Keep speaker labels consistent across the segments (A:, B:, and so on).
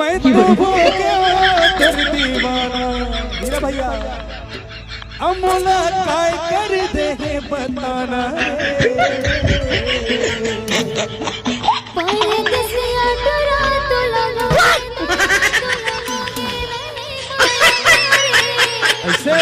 A: मैं तो हो गया तेरे दीवाना हीरा भैया अमोला काय कर दे है बताना ऐसे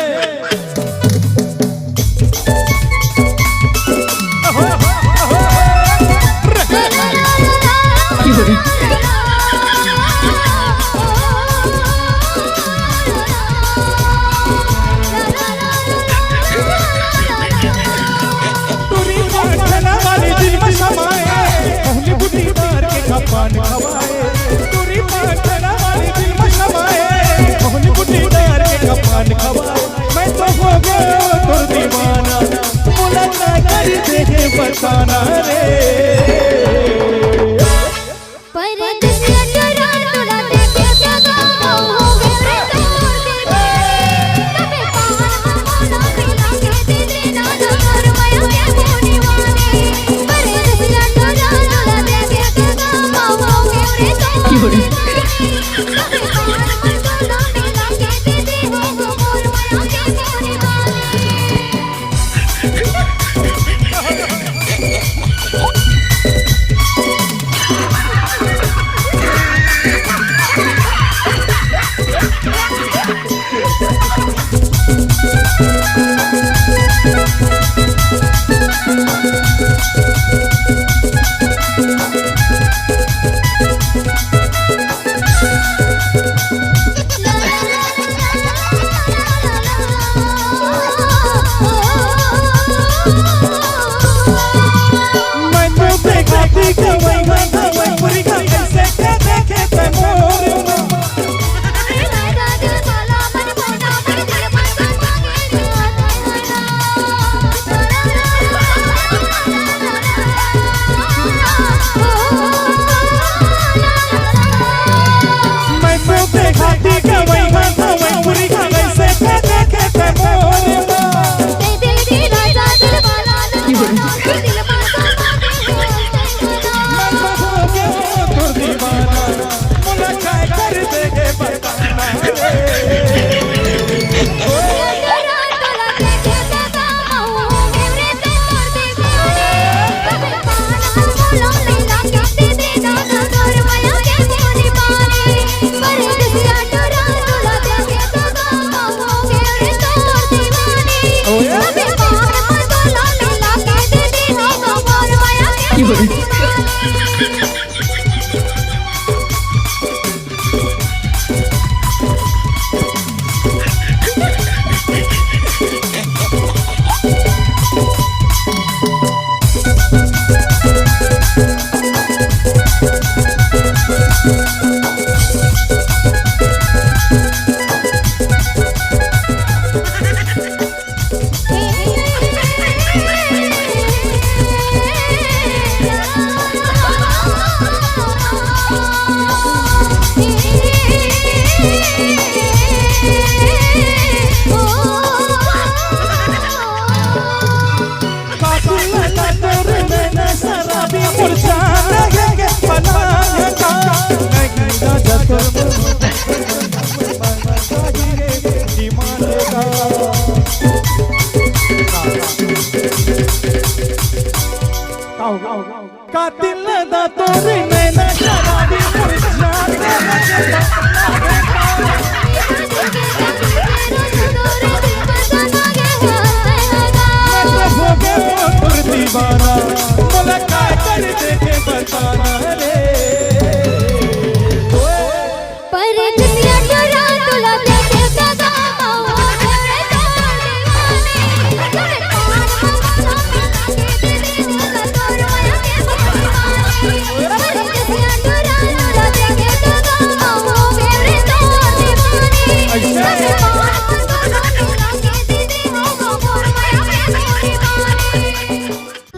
A: पान खवाए तुरी पाठना वाली दिल में समाए मोहनी बुटी दार के कपान खवाए मैं तो हो गया तो दीवाना मुलाकात कर देखे बताना रे
B: परदेसिया तेरा तोला देखे क्या गाँव हो गए रे तबे पान हमोला खिला के दे ना घर माया के मोनी वाले परदेसिया तेरा तोला देखे क्या गाँव हो गए रे